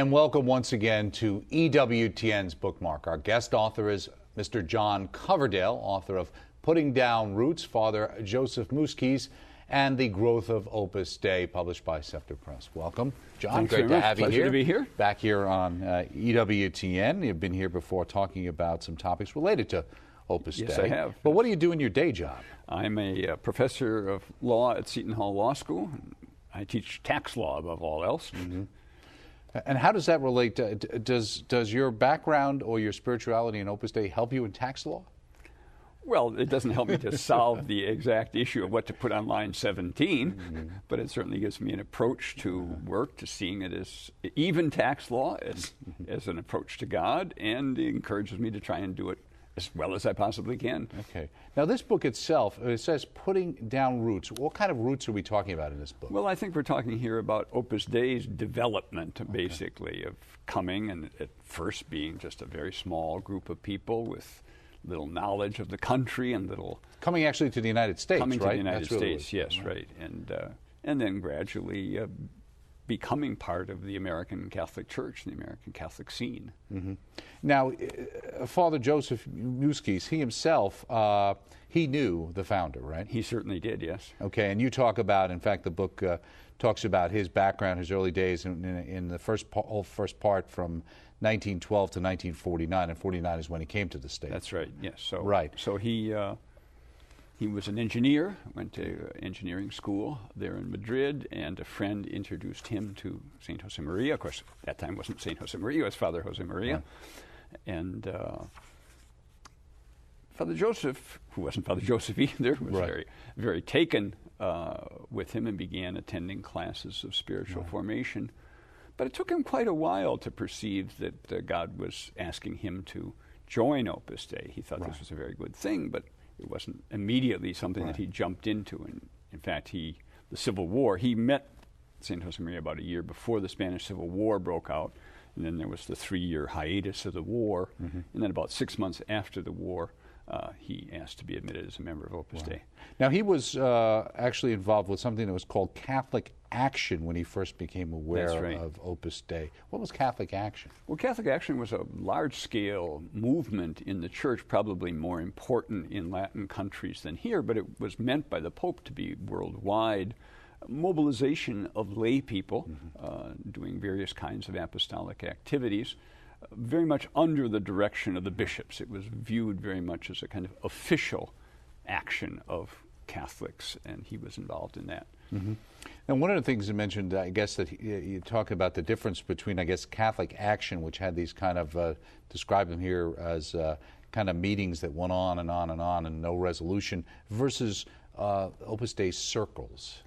And welcome once again to EWTN's Bookmark. Our guest author is Mr. John Coverdale, author of Putting Down Roots, Father Joseph Muzquiz, and The Growth of Opus Dei, published by Scepter Press. Welcome, John. Thanks Great to have you Pleasure here. To be here. Back here on EWTN. You've been here before talking about some topics related to Opus Dei. Yes, I have. But what do you do in your day job? I'm a professor of law at Seton Hall Law School. I teach tax law above all else. Mm-hmm. And how does that relate to, does your background or your spirituality in Opus Dei help you in tax law? Well, it doesn't help me to solve the exact issue of what to put on line 17, but it certainly gives me an approach to work, to seeing it as even tax law, as an approach to God, and it encourages me to try and do it as well as I possibly can. Okay. Now, this book itself, it says Putting Down Roots. What kind of roots are we talking about in this book? Well, I think we're talking here about Opus Dei's development, basically, of coming and at first being just a very small group of people with little knowledge of the country and little... Coming actually to the United States, coming right? To the United States, really yes, right. And then gradually becoming part of the American Catholic Church, the American Catholic scene. Mm-hmm. Now, Father Joseph Muzquiz, he himself, he knew the founder, right? He certainly did, yes. Okay, and you talk about, in fact, the book talks about his background, his early days in the first part from 1912 to 1949, and 49 is when he came to the States. That's right, yes. So, right. So he was an engineer, went to engineering school there in Madrid, and a friend introduced him to St. Josemaria. Of course, at that time wasn't St. Josemaria, it was Father Josemaria. Right. And Father Joseph, who wasn't Father Joseph either, was right. very taken with him and began attending classes of spiritual formation. But it took him quite a while to perceive that God was asking him to join Opus Dei. He thought this was a very good thing, but it wasn't immediately something that he jumped into. And in fact, the Civil War, he met St. Josemaria about a year before the Spanish Civil War broke out, and then there was the 3-year hiatus of the war, and then about 6 months after the war, he asked to be admitted as a member of Opus Dei. Now, he was actually involved with something that was called Catholic Action when he first became aware of Opus Dei. What was Catholic Action? Well, Catholic Action was a large-scale movement in the Church, probably more important in Latin countries than here, but it was meant by the Pope to be worldwide. Mobilization of lay people doing various kinds of apostolic activities, very much under the direction of the bishops. It was viewed very much as a kind of official action of Catholics, and he was involved in that. And one of the things you mentioned, I guess, that you talk about the difference between, I guess, Catholic Action, which had these kind of, describe them here as kind of meetings that went on and on and on and no resolution, versus Opus Dei circles.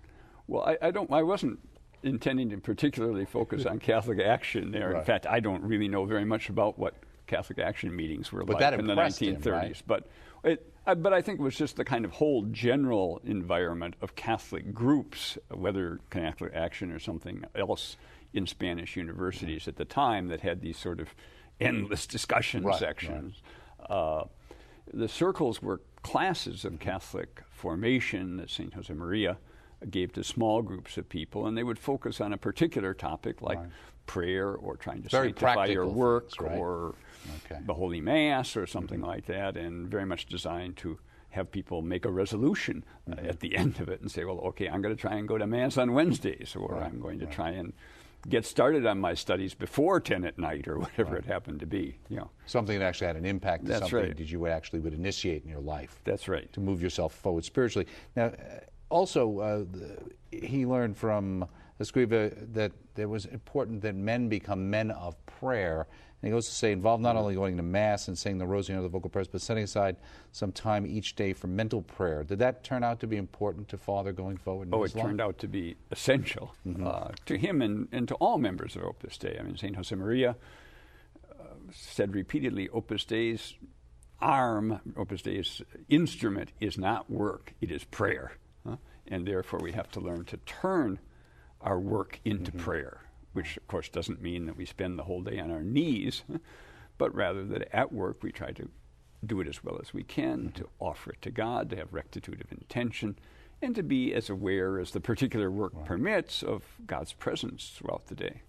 Well, I wasn't intending to particularly focus on Catholic Action there. In fact, I don't really know very much about what Catholic Action meetings were like in the 1930s. Him, right? But I think it was just the kind of whole general environment of Catholic groups, whether Catholic Action or something else in Spanish universities at the time, that had these sort of endless discussion sections. The circles were classes of Catholic formation that St. Josemaria gave to small groups of people, and they would focus on a particular topic like prayer or trying to sanctify your work or the Holy Mass or something like that, and very much designed to have people make a resolution at the end of it and say, well, okay, I'm going to try and go to Mass on Wednesdays, or I'm going to try and get started on my studies before 10 at night, or whatever it happened to be. You know. Something that actually had an impact, something that you actually would initiate in your life. That's right. To move yourself forward spiritually. Now, also, he learned from Escriva that it was important that men become men of prayer. And he goes to say, involved not only going to Mass and saying the Rosary and other vocal prayers, but setting aside some time each day for mental prayer. Did that turn out to be important to Father going forward in his life? Turned out to be essential to him and to all members of Opus Dei. I mean, St. Josemaria said repeatedly, Opus Dei's Opus Dei's instrument is not work, it is prayer. And therefore we have to learn to turn our work into prayer, which of course doesn't mean that we spend the whole day on our knees, but rather that at work we try to do it as well as we can, to offer it to God, to have rectitude of intention, and to be as aware as the particular work permits of God's presence throughout the day.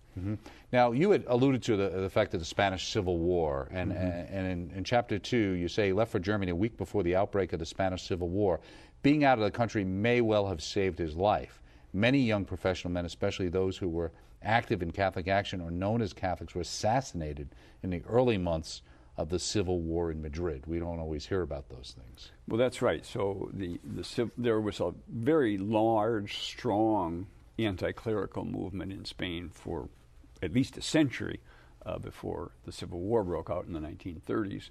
Now, you had alluded to the fact of the Spanish Civil War, and in Chapter 2, you say he left for Germany a week before the outbreak of the Spanish Civil War. Being out of the country may well have saved his life. Many young professional men, especially those who were active in Catholic action or known as Catholics, were assassinated in the early months of the Civil War in Madrid. We don't always hear about those things. Well, that's right. So there was a very large, strong anti-clerical movement in Spain for at least a century before the Civil War broke out in the 1930s.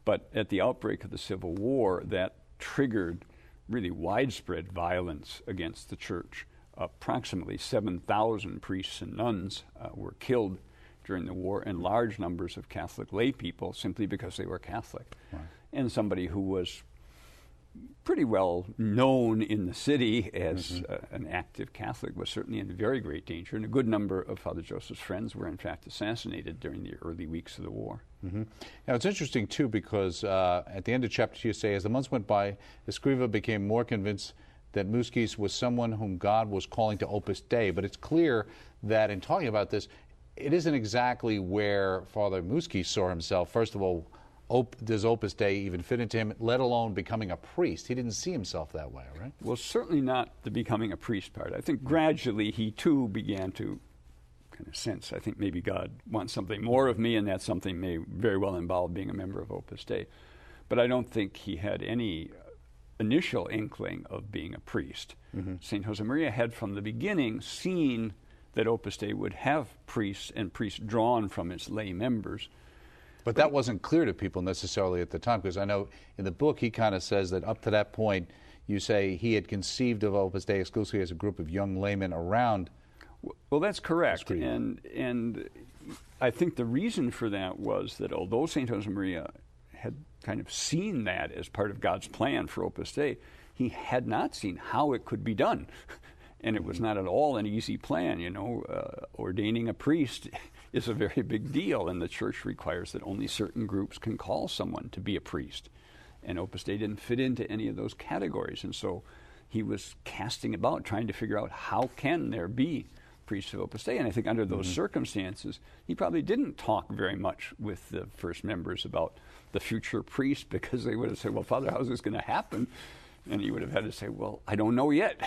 But at the outbreak of the Civil War, that triggered really widespread violence against the church. Approximately 7,000 priests and nuns were killed during the war, and large numbers of Catholic lay people simply because they were Catholic. Right. And somebody who was pretty well known in the city as an active Catholic was certainly in very great danger, and a good number of Father Joseph's friends were in fact assassinated during the early weeks of the war. Now, it's interesting, too, because at the end of Chapter 2, you say, as the months went by, Escriva became more convinced that Muzquiz was someone whom God was calling to Opus Dei. But it's clear that in talking about this, it isn't exactly where Father Muzquiz saw himself. First of all, does Opus Dei even fit into him, let alone becoming a priest? He didn't see himself that way, right? Well, certainly not the becoming a priest part. I think gradually he, too, began to kind of sense, I think maybe God wants something more of me, and that something may very well involve being a member of Opus Dei. But I don't think he had any initial inkling of being a priest. St. Josemaria had from the beginning seen that Opus Dei would have priests and priests drawn from its lay members. But that wasn't clear to people necessarily at the time, because I know in the book he kind of says that up to that point, you say he had conceived of Opus Dei exclusively as a group of young laymen around. Well, that's correct. And I think the reason for that was that although St. Josemaria had kind of seen that as part of God's plan for Opus Dei, he had not seen how it could be done. And it was not at all an easy plan. You know, ordaining a priest is a very big deal, and the church requires that only certain groups can call someone to be a priest. And Opus Dei didn't fit into any of those categories. And so he was casting about, trying to figure out how can there be priests of Opus Dei. And I think under those circumstances, he probably didn't talk very much with the first members about the future priest, because they would have said, well, Father, how's this going to happen? And he would have had to say, well, I don't know yet.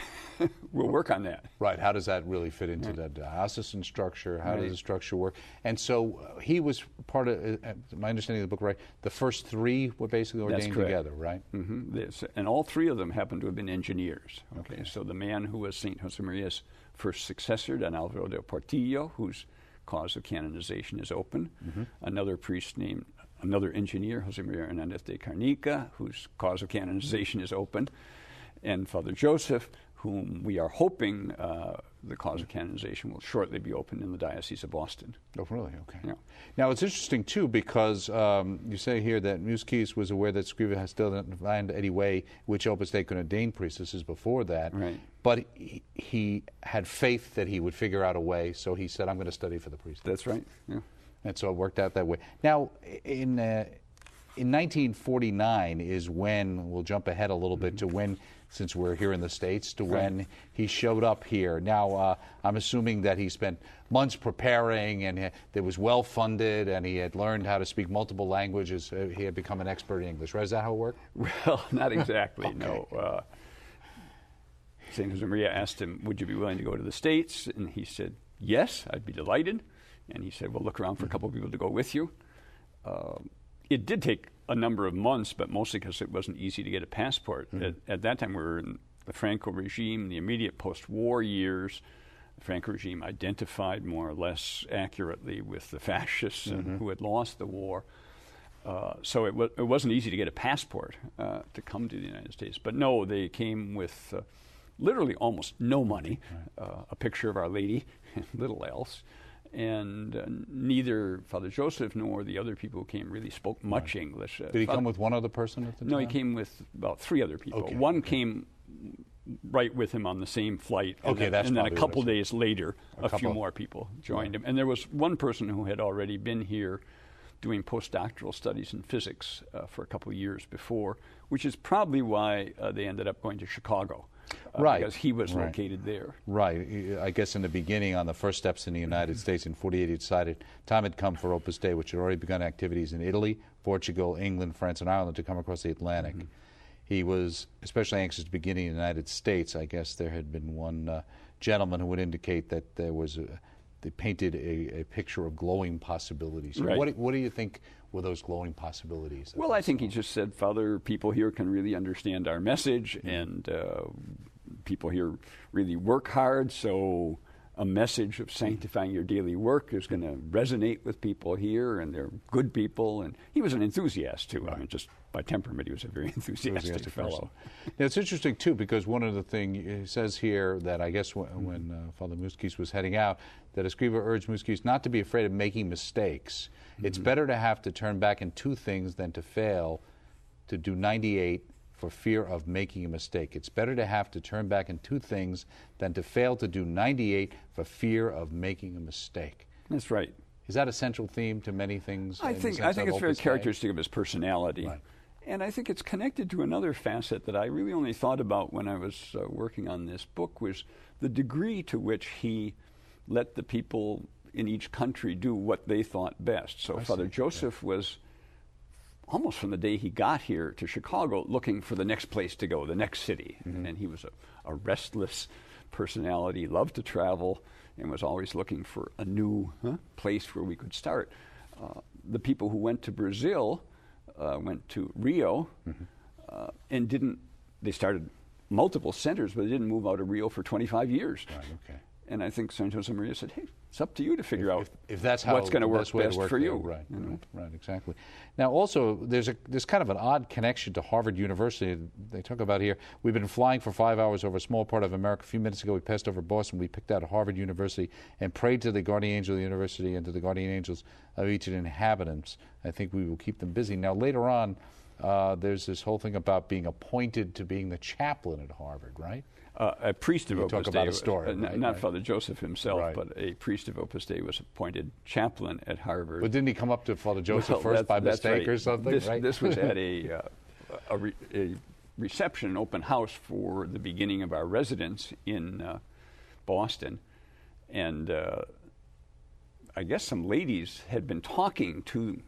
We'll work on that. Right. How does that really fit into the diocesan structure? How does the structure work? And so he was part of, my understanding of the book, right, the first three were basically ordained together, right? Yes. And all three of them happened to have been engineers. Okay. So the man who was St. Josemaria's first successor, Don Alvaro del Portillo, whose cause of canonization is open. Another priest named, another engineer, Josemaria Hernandez de Carnica, whose cause of canonization is open, and Father Joseph, whom we are hoping the cause of canonization will shortly be opened in the Diocese of Boston. Oh, really? Okay. Yeah. Now, it's interesting, too, because you say here that Muzquiz was aware that Escriva has still not found any way which Opus Dei could ordain priests. This is before that. Right. But he had faith that he would figure out a way, so he said, I'm going to study for the priesthood. That's right. Yeah. And so it worked out that way. Now, in 1949 is when, we'll jump ahead a little bit to when, since we're here in the States, to when he showed up here. Now, I'm assuming that he spent months preparing, and it was well-funded, and he had learned how to speak multiple languages. He had become an expert in English. Right? Is that how it worked? Well, not exactly, no. St. Josemaria asked him, would you be willing to go to the States? And he said, yes, I'd be delighted. And he said, well, look around for a couple of people to go with you. It did take a number of months, but mostly because it wasn't easy to get a passport. At that time, we were in the Franco regime, the immediate post-war years. The Franco regime identified more or less accurately with the fascists who had lost the war. So it wasn't easy to get a passport to come to the United States. But no, they came with literally almost no money, a picture of Our Lady, little else. And neither Father Joseph nor the other people who came really spoke much English. Did he come with one other person at the time? No, he came with about three other people. Okay. One came right with him on the same flight. And then a couple days later, a few more people joined him. And there was one person who had already been here doing postdoctoral studies in physics for a couple of years before, which is probably why they ended up going to Chicago. Right. Because he was located there. Right. I guess in the beginning, on the first steps in the United States in 48, he decided time had come for Opus Dei, which had already begun activities in Italy, Portugal, England, France, and Ireland, to come across the Atlantic. He was especially anxious to begin in the United States. I guess there had been one gentleman who would indicate that there was they painted a picture of glowing possibilities. Right. What do you think were those glowing possibilities? Well, I think he just said, Father, people here can really understand our message, and people here really work hard, so a message of sanctifying your daily work is going to resonate with people here, and they're good people. And he was an enthusiast, too. I mean, just by temperament, he was a very enthusiastic fellow. Now, it's interesting, too, because one of the things he says here that I guess when Father Muzquiz was heading out, that Escriva urged Muzquiz not to be afraid of making mistakes. It's better to have to turn back in 2 things than to fail to do 98 for fear of making a mistake. It's better to have to turn back in 2 things than to fail to do 98 for fear of making a mistake. That's right. Is that a central theme to many things? I think it's very characteristic of his personality. Right. And I think it's connected to another facet that I really only thought about when I was working on this book, was the degree to which he let the people in each country do what they thought best. So Father Joseph was, almost from the day he got here to Chicago, looking for the next place to go, the next city. And he was a restless personality, loved to travel, and was always looking for a new place where we could start. The people who went to Brazil went to Rio and they started multiple centers, but they didn't move out of Rio for 25 years. Right, okay. And I think St. Josemaria said, hey, it's up to you to figure out if that's what's going to work best for you. Right, right, exactly. Now, also, there's kind of an odd connection to Harvard University. They talk about here, we've been flying for 5 hours over a small part of America. A few minutes ago, we passed over Boston. We picked out Harvard University and prayed to the guardian angel of the university and to the guardian angels of each of the inhabitants. I think we will keep them busy. Now, later on, there's this whole thing about being appointed to being the chaplain at Harvard, right? A priest of Opus Dei. Talk about a story. Not Father Joseph himself, but a priest of Opus Dei was appointed chaplain at Harvard. But didn't he come up to Father Joseph first by mistake or something? This was at a reception, an open house for the beginning of our residence in Boston. And I guess some ladies had been talking to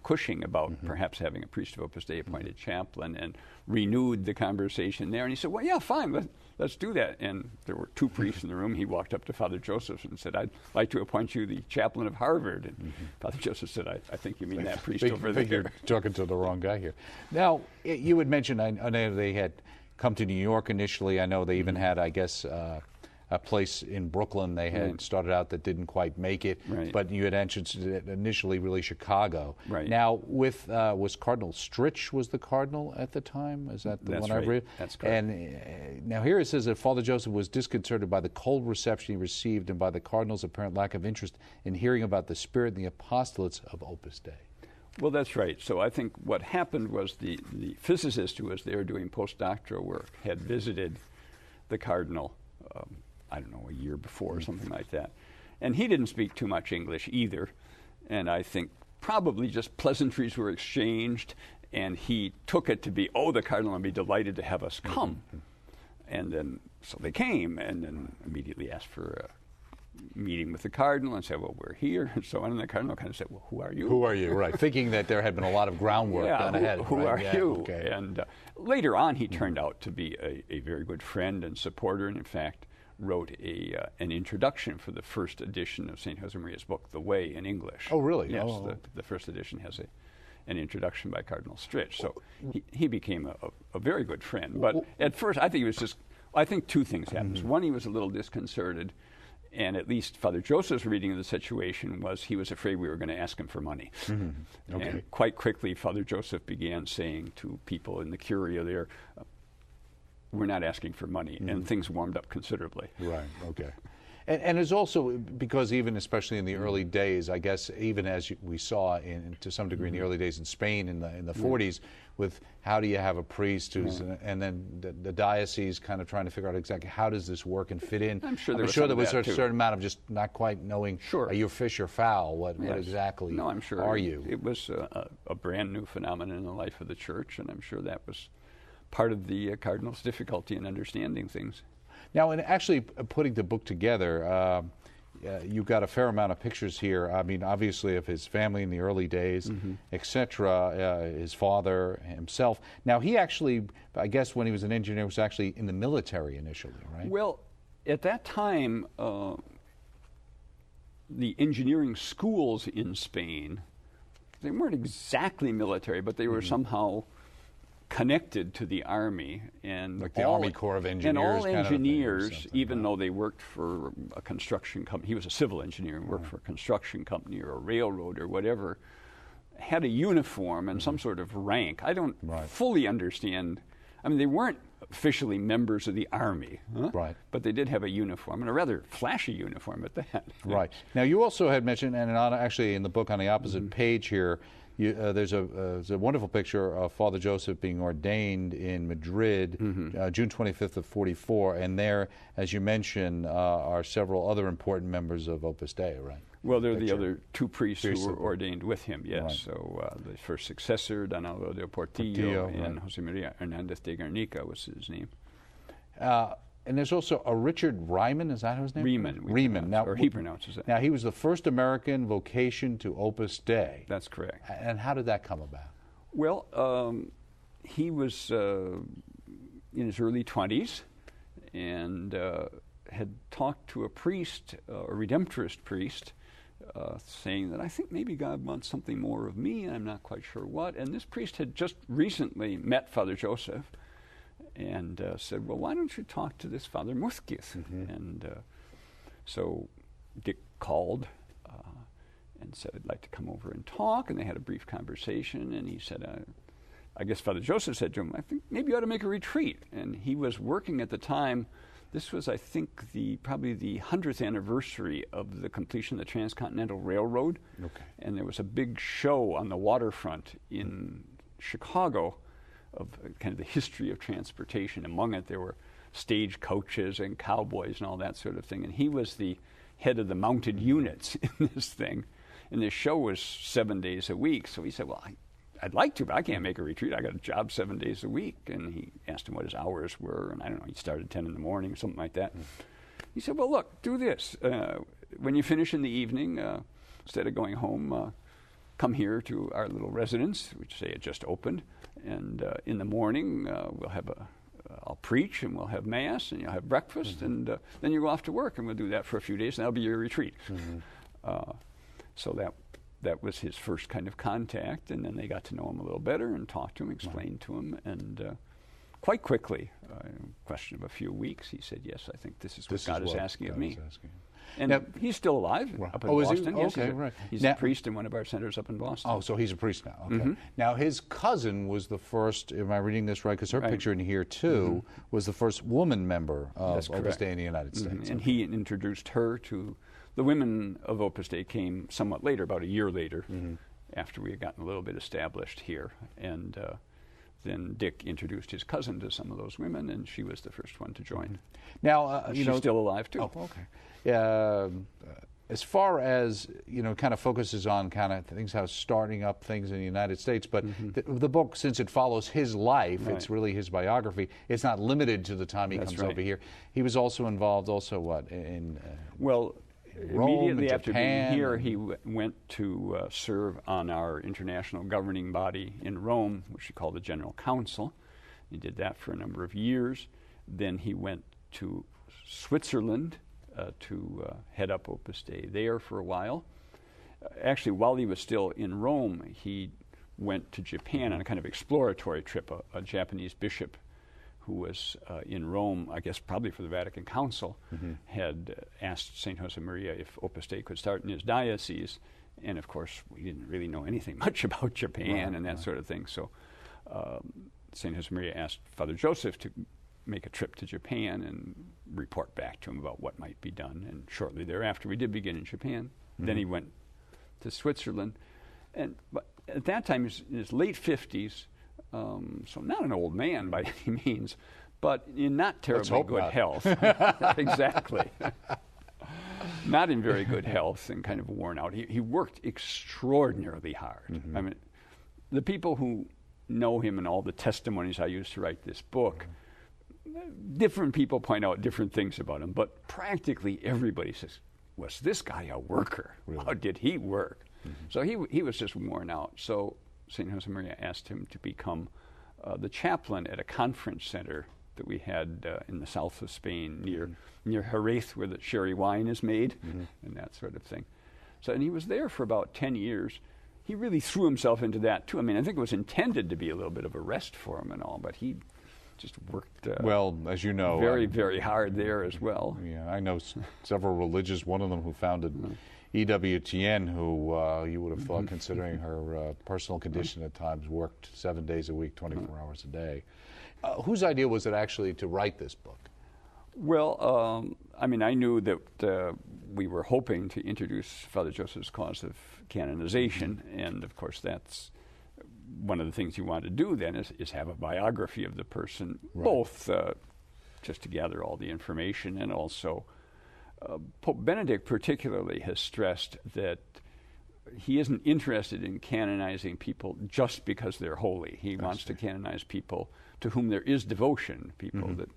Cushing about perhaps having a priest of Opus Dei appointed chaplain, and renewed the conversation there. And he said, well, yeah, fine, let's do that. And there were 2 priests in the room. He walked up to Father Joseph and said, I'd like to appoint you the chaplain of Harvard. And Father Joseph said, I think you mean that priest over there. You're talking to the wrong guy here. Now, you had mentioned, I know they had come to New York initially. I know they even had, I guess, a place in Brooklyn they had started out that didn't quite make it, but you had mentioned initially really Chicago. Right. Now, with was Cardinal Stritch was the cardinal at the time? Is that the one I read? That's correct. And now here it says that Father Joseph was disconcerted by the cold reception he received and by the cardinal's apparent lack of interest in hearing about the spirit and the apostolates of Opus Dei. Well, that's right. So I think what happened was the physicist who was there doing postdoctoral work had visited the cardinal I don't know, a year before or something like that. And he didn't speak too much English either. And I think probably just pleasantries were exchanged, and he took it to be, the cardinal would be delighted to have us come. And then, so they came, and then immediately asked for a meeting with the cardinal and said, well, we're here, and so on. And the cardinal kind of said, well, who are you? Who are you, right. Thinking that there had been a lot of groundwork done ahead. Who are you? Okay. And later on, he turned out to be a very good friend and supporter, and in fact, wrote an introduction for the first edition of St. Josemaria's book, The Way, in English. Oh, really? Yes, the first edition has an introduction by Cardinal Stritch. So he became a very good friend. But at first, I think it was just, I think 2 things happened. One, he was a little disconcerted, and at least Father Joseph's reading of the situation was he was afraid we were going to ask him for money. Okay. And quite quickly, Father Joseph began saying to people in the curia there, we're not asking for money, and things warmed up considerably. Right, okay. And it's also because even especially in the early days, I guess even as we saw to some degree in the early days in Spain in the 40s, with how do you have a priest who's and then the diocese kind of trying to figure out exactly how does this work and fit in. I'm sure there was a certain amount of just not quite knowing. Sure. Are you fish or fowl? What exactly? No, I'm sure. Are you? It was a brand new phenomenon in the life of the church, and I'm sure that was part of the cardinal's difficulty in understanding things. Now, in actually putting the book together, you've got a fair amount of pictures here. I mean, obviously, of his family in the early days, etc., his father, himself. Now, he actually, I guess when he was an engineer, was actually in the military initially, right? Well, at that time, the engineering schools in Spain, they weren't exactly military, but they were somehow connected to the Army, and like the Army Corps of Engineers. And all kind engineers, even though they worked for a construction company, he was a civil engineer and worked for a construction company or a railroad or whatever, had a uniform and some sort of rank. I don't fully understand. I mean, they weren't officially members of the Army, right? But they did have a uniform, and a rather flashy uniform at that. Right. Now, you also had mentioned, and actually in the book on the opposite page here, there's a wonderful picture of Father Joseph being ordained in Madrid, June 25th of 44, and there, as you mentioned, are several other important members of Opus Dei, right? Well, they're the other two priests who were ordained with him, yes. Right. So the first successor, Don Alvaro del Portillo, and Jose Maria Hernandez de Guernica was his name. And there's also a Richard Riemann, is that his name? Riemann. Now, or he pronounces it. Now, he was the first American vocation to Opus Dei. That's correct. And how did that come about? Well, he was in his early 20s and had talked to a priest, a Redemptorist priest, saying that I think maybe God wants something more of me, and I'm not quite sure what. And this priest had just recently met Father Joseph and said, well, why don't you talk to this Father Muzquiz? And so Dick called and said, I'd like to come over and talk, and they had a brief conversation, and he said, I guess Father Joseph said to him, I think maybe you ought to make a retreat. And he was working at the time, this was, I think, probably the 100th anniversary of the completion of the Transcontinental Railroad, and there was a big show on the waterfront in Chicago of kind of the history of transportation. Among it, there were stage coaches and cowboys and all that sort of thing. And he was the head of the mounted units in this thing. And this show was 7 days a week. So he said, well, I'd like to, but I can't make a retreat. I got a job 7 days a week. And he asked him what his hours were. And I don't know, he started at 10 in the morning, something like that. He said, well, look, do this. When you finish in the evening, instead of going home, come here to our little residence, which say it just opened. And in the morning, we'll have I'll preach, and we'll have Mass, and you'll have breakfast, and then you go off to work, and we'll do that for a few days, and that'll be your retreat. So that was his first kind of contact, and then they got to know him a little better and talked to him, explained to him, and quite quickly, in a question of a few weeks, he said, yes, I think this is what God is asking of me. And now, he's still alive up in Boston. Yes, he's a priest in one of our centers up in Boston. Oh, so he's a priest now. Okay. Now, his cousin was the first, am I reading this right? Because her picture in here, too, was the first woman member of Opus Dei in the United States. And he introduced her to the women of Opus Dei came somewhat later, about a year later, after we had gotten a little bit established here. And then Dick introduced his cousin to some of those women, and she was the first one to join. Now, she's still alive, too. Oh, okay. As far as, kind of focuses on kind of things, how starting up things in the United States, but the book, since it follows his life, it's really his biography, it's not limited to the time he comes over here. He was also involved in Rome, immediately after Japan, being here, he went to serve on our international governing body in Rome, which we call the General Council. He did that for a number of years. Then he went to Switzerland to head up Opus Dei there for a while. Actually, while he was still in Rome, he went to Japan on a kind of exploratory trip. A Japanese bishop who was in Rome, I guess probably for the Vatican Council, had asked St. Josemaria if Opus Dei could start in his diocese. And of course, we didn't really know anything much about Japan and that sort of thing. So St. Josemaria asked Father Joseph to make a trip to Japan and report back to him about what might be done. And shortly thereafter, we did begin in Japan. Then he went to Switzerland. But at that time, he was in his late 50s, so not an old man by any means, but in not terribly good health. Exactly. Not in very good health and kind of worn out. He worked extraordinarily hard. I mean, the people who know him and all the testimonies I used to write this book, different people point out different things about him, but practically everybody says, was this guy a worker? Really? How did he work? So he was just worn out. So St. Josemaria asked him to become the chaplain at a conference center that we had in the south of Spain near Jerez, where the sherry wine is made and that sort of thing. So, and he was there for about 10 years. He really threw himself into that too. I mean, I think it was intended to be a little bit of a rest for him and all, but he just worked well, as you know, very, very hard there as well. Yeah, I know several religious, one of them who founded EWTN, who you would have thought, considering her personal condition at times, worked 7 days a week, 24 hours a day. Whose idea was it actually to write this book? Well, I mean, I knew that we were hoping to introduce Father Joseph's cause of canonization, and of course that's one of the things you want to do then is have a biography of the person, both just to gather all the information, and also Pope Benedict particularly has stressed that he isn't interested in canonizing people just because they're holy. He wants to canonize people to whom there is devotion, people that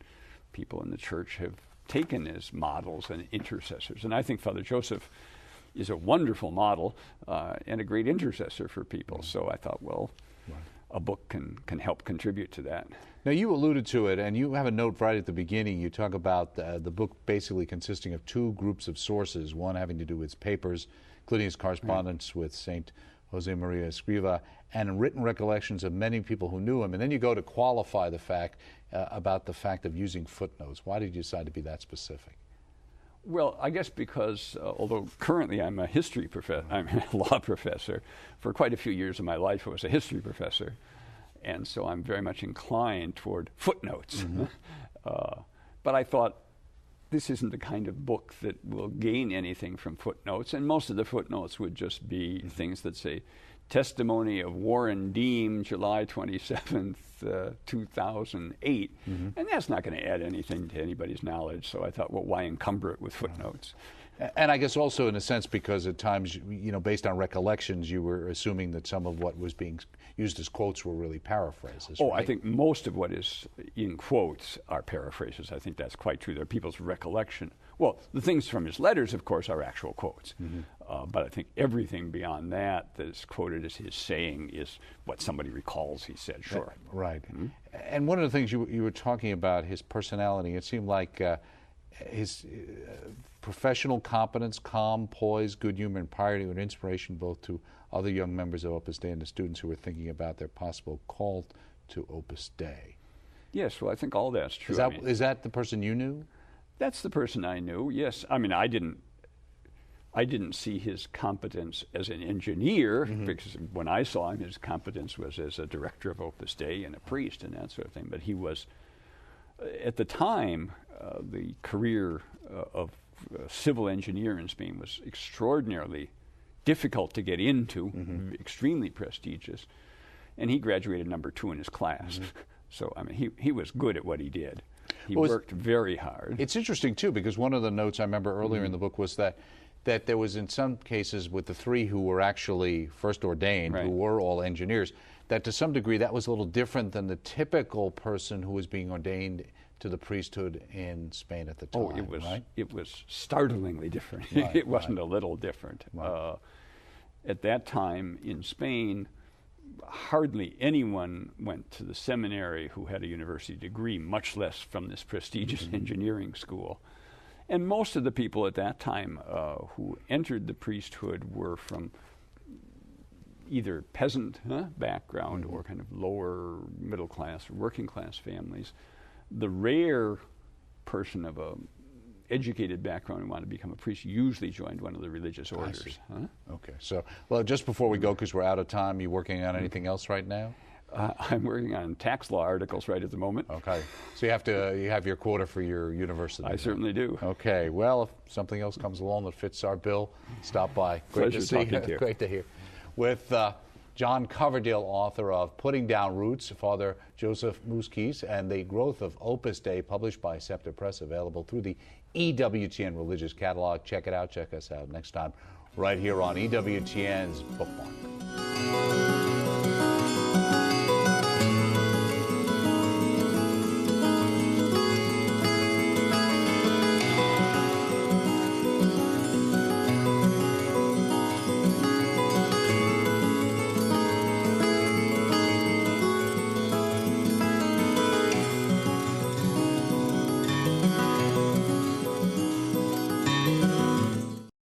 people in the church have taken as models and intercessors. And I think Father Joseph is a wonderful model and a great intercessor for people. So I thought, well, a book can help contribute to that. Now, you alluded to it, and you have a note right at the beginning. You talk about the book basically consisting of two groups of sources, one having to do with his papers, including his correspondence with St. Josemaria Escriva, and written recollections of many people who knew him. And then you go to qualify the fact about the fact of using footnotes. Why did you decide to be that specific? Well, I guess because although currently I'm a history professor, I'm a law professor, for quite a few years of my life I was a history professor, and so I'm very much inclined toward footnotes. But I thought this isn't the kind of book that will gain anything from footnotes, and most of the footnotes would just be things that say, testimony of Warren Deem, July 27th, 2008. And that's not going to add anything to anybody's knowledge. So I thought, well, why encumber it with footnotes? And I guess also in a sense because at times, you know, based on recollections, you were assuming that some of what was being used as quotes were really paraphrases. Oh, right? I think most of what is in quotes are paraphrases. I think that's quite true. They're people's recollection. Well, the things from his letters, of course, are actual quotes. But I think everything beyond that is quoted as his saying is what somebody recalls he said. Sure. Right. And one of the things you were talking about, his personality, it seemed like his professional competence, calm, poise, good humor, and piety were an inspiration both to other young members of Opus Dei and the students who were thinking about their possible call to Opus Dei. Yes, well, I think all that's true. Is that the person you knew? That's the person I knew, yes. I mean, I didn't see his competence as an engineer, because when I saw him, his competence was as a director of Opus Dei and a priest and that sort of thing. But he was, at the time, the career of civil engineer in Spain was extraordinarily difficult to get into, extremely prestigious. And he graduated number 2 in his class. So, I mean, he was good at what he did. He worked very hard. It's interesting, too, because one of the notes I remember earlier in the book was that there was, in some cases, with the 3 who were actually first ordained, who were all engineers, that to some degree that was a little different than the typical person who was being ordained to the priesthood in Spain at the time. Oh, it was startlingly different. It wasn't a little different. At that time in Spain, hardly anyone went to the seminary who had a university degree, much less from this prestigious engineering school. And most of the people at that time who entered the priesthood were from either peasant background or kind of lower middle class or working class families. The rare person of a educated background who wanted to become a priest usually joined one of the religious orders. Okay, so, well, just before we go, because we're out of time, you working on anything else right now? I'm working on tax law articles right at the moment. Okay. So you have your quota for your university. I certainly do. Okay. Well, if something else comes along that fits our bill, stop by. Great Pleasure to see talking to you. Great to hear. With John Coverdale, author of Putting Down Roots, Father Joseph Muzquiz, and The Growth of Opus Dei, published by Scepter Press, available through the EWTN Religious Catalog. Check it out. Check us out next time right here on EWTN's Bookmark.